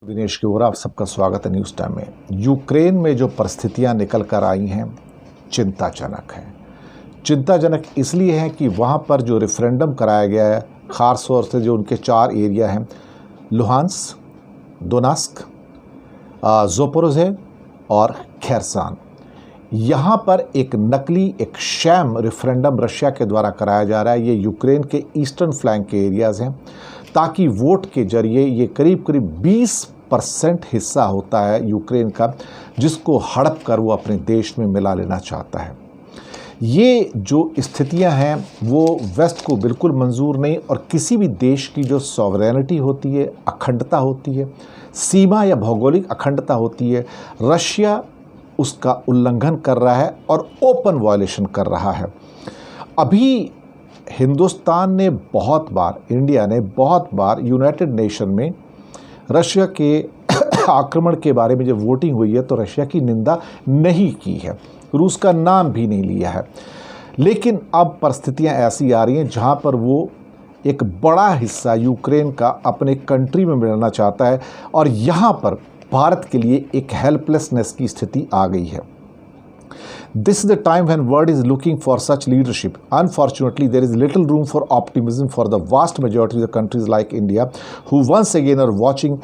दिनेश के ओर आप सबका स्वागत है न्यूज़ टाइम में। यूक्रेन में जो परिस्थितियां निकल कर आई हैं चिंताजनक हैं। चिंताजनक इसलिए हैं कि वहां पर जो रेफरेंडम कराया गया है, ख़ास तौर से जो उनके 4 एरिया हैं, लुहांस्क, दोनेत्स्क, ज़ापोरिज़्या और खेरसन, यहाँ पर एक नकली, एक शैम रेफरेंडम रशिया के द्वारा कराया जा रहा है। ये यूक्रेन के ईस्टर्न फ्लैंक के एरियाज़ हैं, ताकि वोट के जरिए ये करीब 20% हिस्सा होता है यूक्रेन का, जिसको हड़प कर वो अपने देश में मिला लेना चाहता है। ये जो स्थितियां हैं वो वेस्ट को बिल्कुल मंजूर नहीं, और किसी भी देश की जो सॉवरेनिटी होती है, अखंडता होती है, सीमा या भौगोलिक अखंडता होती है, रशिया उसका उल्लंघन कर रहा है और ओपन वायलेशन कर रहा है। अभी हिंदुस्तान ने बहुत बार, इंडिया ने बहुत बार यूनाइटेड नेशन में रशिया के आक्रमण के बारे में जब वोटिंग हुई है तो रशिया की निंदा नहीं की है, रूस का नाम भी नहीं लिया है। लेकिन अब परिस्थितियां ऐसी आ रही हैं जहां पर वो एक बड़ा हिस्सा यूक्रेन का अपने कंट्री में मिलाना चाहता है, और यहां पर भारत के लिए एक हेल्पलेसनेस की स्थिति आ गई है। This is the time when world is looking for such leadership. Unfortunately, there is little room for optimism for the vast majority of the countries like India, who once again are watching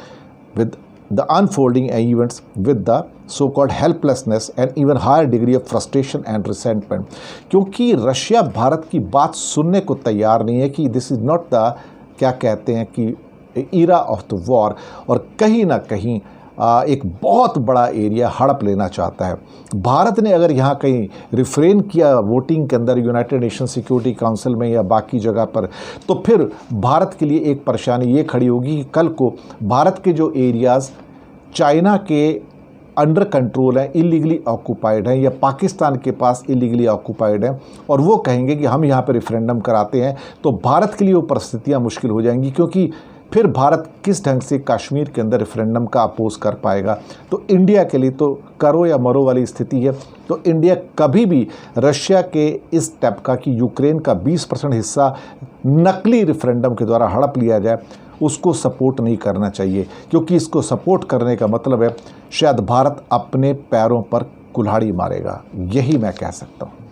with the unfolding events with the so-called helplessness and even higher degree of frustration and resentment. क्योंकि Russia Bharat की बात सुनने को तैयार नहीं है कि this is not the, क्या कहते हैं कि era of the war, और कहीं ना कहीं एक बहुत बड़ा एरिया हड़प लेना चाहता है। भारत ने अगर यहाँ कहीं रिफ्रेन किया वोटिंग के अंदर यूनाइटेड नेशन सिक्योरिटी काउंसिल में या बाकी जगह पर, तो फिर भारत के लिए एक परेशानी ये खड़ी होगी कि कल को भारत के जो एरियाज़ चाइना के अंडर कंट्रोल हैं, इलीगली ऑक्यूपाइड हैं, या पाकिस्तान के पास इलीगली ऑक्यूपाइड हैं, और वो कहेंगे कि हम यहाँ पर रेफरेंडम कराते हैं, तो भारत के लिए वो परिस्थितियाँ मुश्किल हो जाएंगी। क्योंकि फिर भारत किस ढंग से कश्मीर के अंदर रेफरेंडम का अपोज कर पाएगा। तो इंडिया के लिए तो करो या मरो वाली स्थिति है। तो इंडिया कभी भी रशिया के इस टाइप का कि यूक्रेन का 20% हिस्सा नकली रेफरेंडम के द्वारा हड़प लिया जाए, उसको सपोर्ट नहीं करना चाहिए। क्योंकि इसको सपोर्ट करने का मतलब है शायद भारत अपने पैरों पर कुल्हाड़ी मारेगा, यही मैं कह सकता हूँ।